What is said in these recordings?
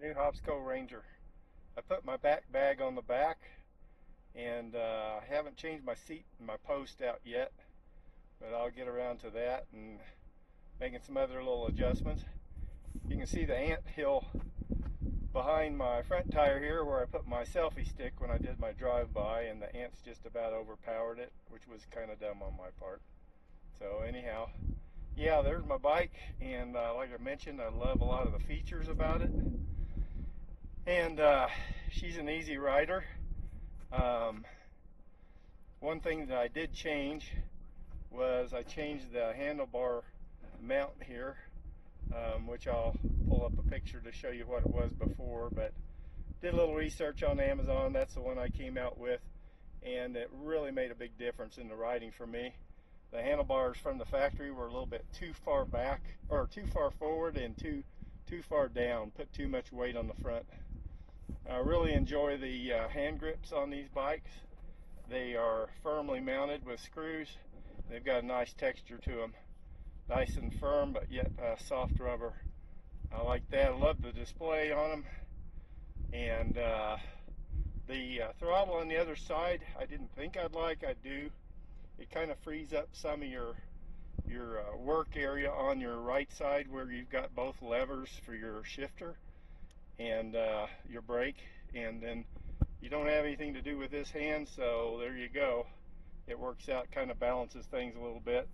New Hovsco Ranger. I put my back bag on the back, and I haven't changed my seat and my post out yet, but I'll get around to that and making some other little adjustments. You can see the ant hill behind my front tire here where I put my selfie stick when I did my drive-by, and the ants just about overpowered it, which was kind of dumb on my part. So anyhow, yeah, there's my bike, and like I mentioned, I love a lot of the features about it, and she's an easy rider. One thing that I did change was I changed the handlebar mount here, which I'll pull up a picture to show you what it was before, but did a little research on Amazon. That's the one I came out with, and it really made a big difference in the riding for me. The handlebars from the factory were a little bit too far back, or too far forward, and too far down, put too much weight on the front. I really enjoy the hand grips on these bikes. They are firmly mounted with screws. They've got a nice texture to them. Nice and firm, but yet soft rubber. I like that. I love the display on them. And the throttle on the other side, I didn't think I'd like. I do. It kind of frees up some of your work area on your right side where you've got both levers for your shifter and your brake, and then you don't have anything to do with this hand, so there you go. It works out, kind of balances things a little bit.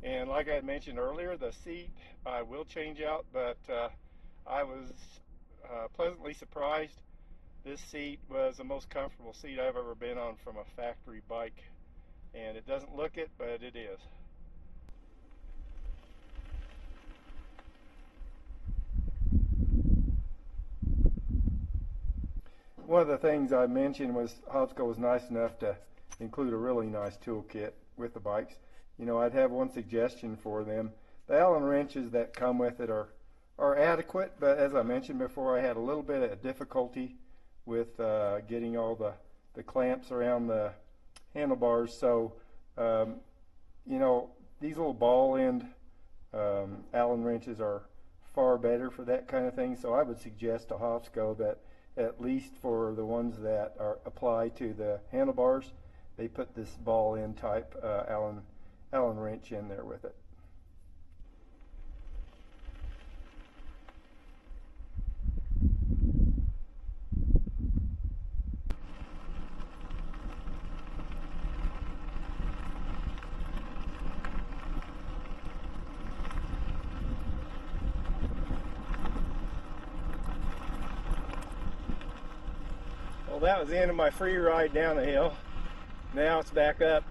And like I mentioned earlier, the seat I will change out, but I was pleasantly surprised. This seat was the most comfortable seat I've ever been on from a factory bike, and it doesn't look it, but it is. One of the things I mentioned was Hovsco was nice enough to include a really nice toolkit with the bikes. You know, I'd have one suggestion for them. The Allen wrenches that come with it are adequate, but as I mentioned before, I had a little bit of difficulty with getting all the clamps around the handlebars. So, you know, these little ball end Allen wrenches are far better for that kind of thing. So I would suggest to Hovsco that at least for the ones that apply to the handlebars, they put this ball end type Allen wrench in there with it. Well, that was the end of my free ride down the hill. Now it's back up.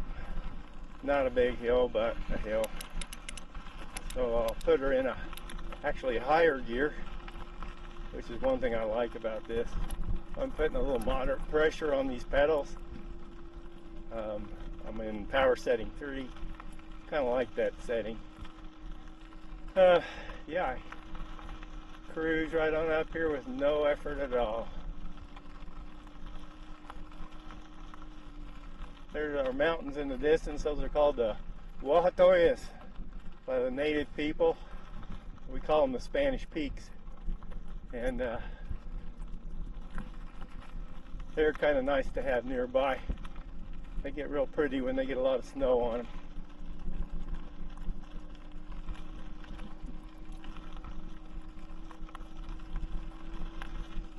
Not a big hill, but a hill. So I'll put her in actually higher gear, which is one thing I like about this. I'm putting a little moderate pressure on these pedals. I'm in power setting 3. Kind of like that setting. Yeah, I cruise right on up here with no effort at all. There's our mountains in the distance. Those are called the Huatoyas by the native people. We call them the Spanish Peaks. And they're kind of nice to have nearby. They get real pretty when they get a lot of snow on them.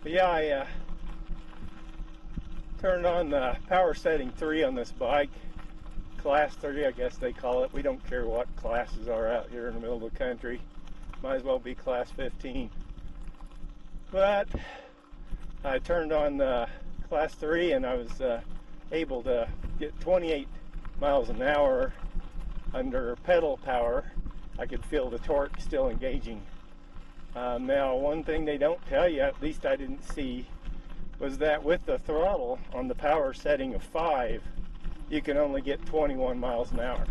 But yeah, I turned on the power setting 3 on this bike. Class 3, I guess they call it. We don't care what classes are out here in the middle of the country. Might as well be class 15. But I turned on class 3, and I was able to get 28 miles an hour under pedal power. I could feel the torque still engaging. Now, one thing they don't tell you, at least I didn't see, was that with the throttle on the power setting of 5, you can only get 21 miles an hour.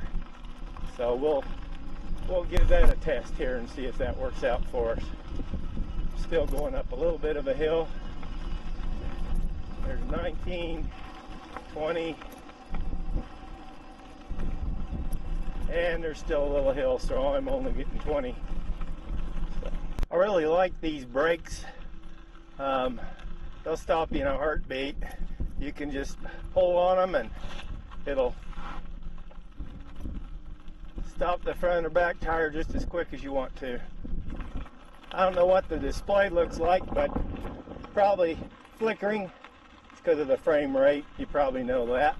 So we'll give that a test here and see if that works out for us. Still going up a little bit of a hill. There's 19, 20, and there's still a little hill, so I'm only getting 20. So I really like these brakes They'll stop you in a heartbeat. You can just pull on them and it'll stop the front or back tire just as quick as you want to. I don't know what the display looks like, but probably flickering. It's because of the frame rate. You probably know that.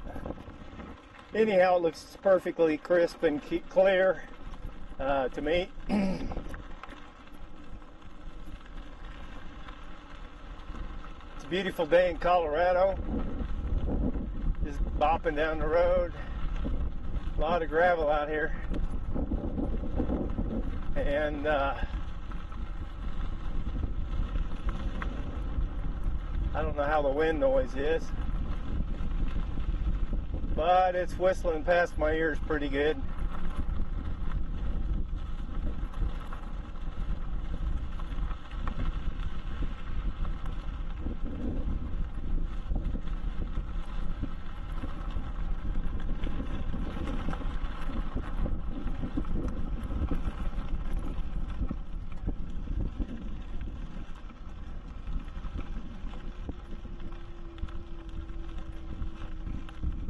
Anyhow, it looks perfectly crisp and clear to me. It's a beautiful day in Colorado. Just bopping down the road. A lot of gravel out here. And I don't know how the wind noise is, but it's whistling past my ears pretty good.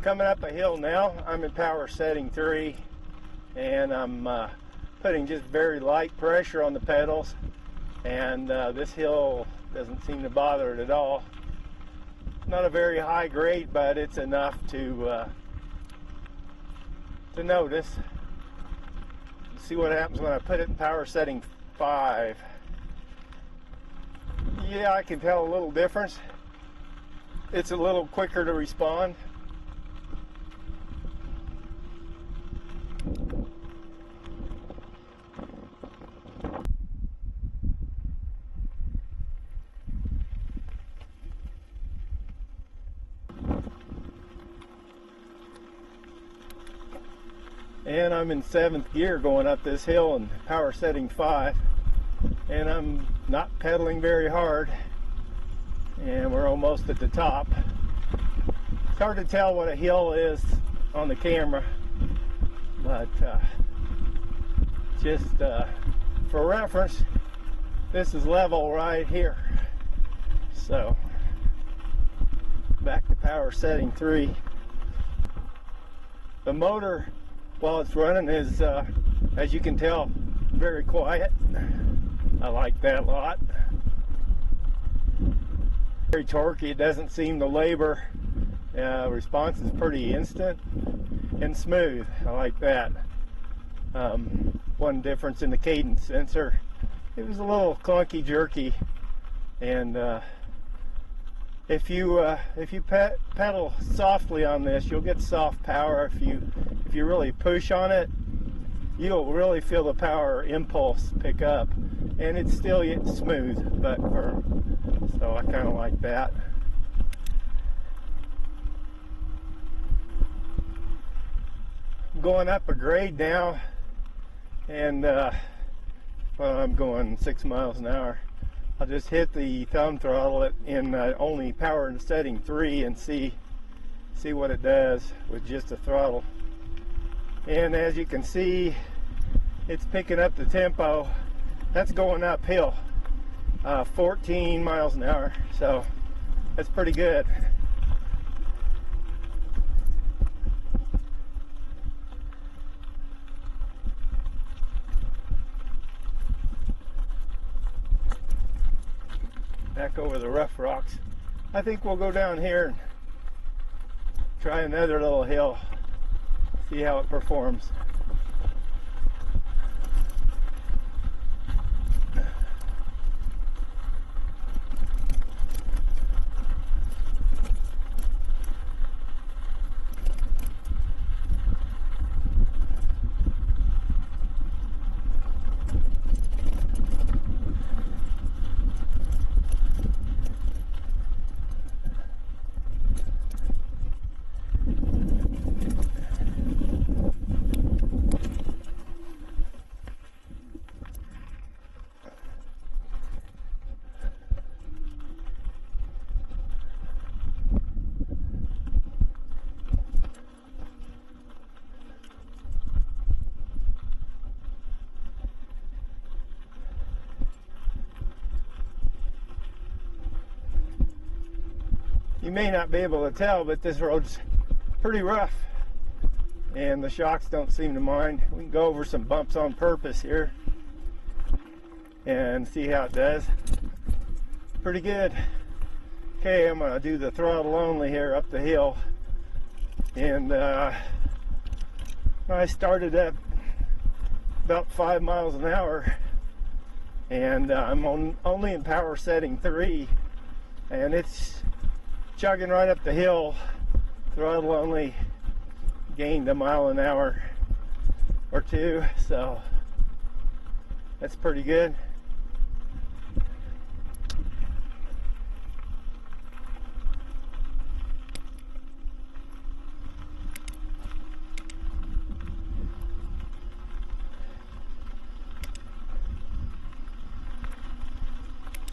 Coming up a hill now. I'm in power setting 3, and I'm putting just very light pressure on the pedals, and this hill doesn't seem to bother it at all. Not a very high grade, but it's enough to notice. Let's see what happens when I put it in power setting 5. Yeah, I can tell a little difference. It's a little quicker to respond. And I'm in 7th gear going up this hill in power setting 5, and I'm not pedaling very hard, and we're almost at the top. It's hard to tell what a hill is on the camera, but just for reference, this is level right here. So back to power setting 3. The motor, while it's running, is as you can tell, very quiet. I like that a lot. Very torquey. It doesn't seem to labor. Response is pretty instant and smooth. I like that. One difference in the cadence sensor, it was a little clunky, jerky, and if you pedal softly on this, you'll get soft power. If you really push on it, you'll really feel the power impulse pick up, and it's still yet smooth but firm. So I kind of like that. I'm going up a grade now, and well, I'm going 6 miles an hour. I'll just hit the thumb throttle in only power setting 3 and see what it does with just the throttle. And as you can see, it's picking up the tempo. That's going uphill, 14 miles an hour, so that's pretty good. Back over the rough rocks. I think we'll go down here and try another little hill, see how it performs. may not be able to tell, but this road's pretty rough, and the shocks don't seem to mind. We can go over some bumps on purpose here and see how it does. Pretty good. Okay, I'm gonna do the throttle only here up the hill, and I started at about 5 miles an hour, and I'm only in power setting 3, and it's chugging right up the hill. Throttle only gained a mile an hour or 2, so that's pretty good.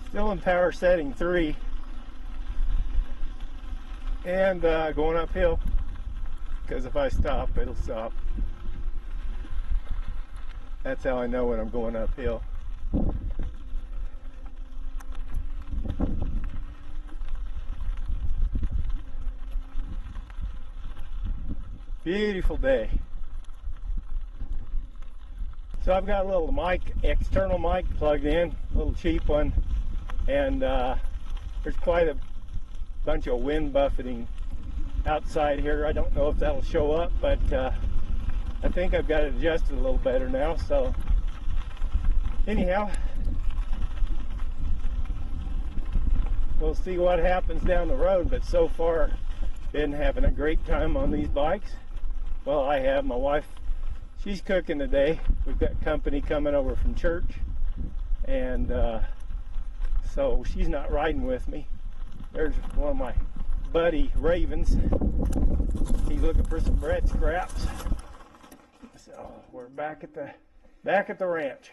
Still in power setting 3, and going uphill, because if I stop, it'll stop. That's how I know when I'm going uphill. Beautiful day. So I've got a little mic, external mic plugged in, a little cheap one, and there's quite a bunch of wind buffeting outside here. I don't know if that'll show up, but I think I've got it adjusted a little better now. So anyhow, we'll see what happens down the road, but so far been having a great time on these bikes. Well, I have. My wife, she's cooking today. We've got company coming over from church, and so she's not riding with me. There's one of my buddy Ravens. He's looking for some bread scraps. So we're back at the ranch.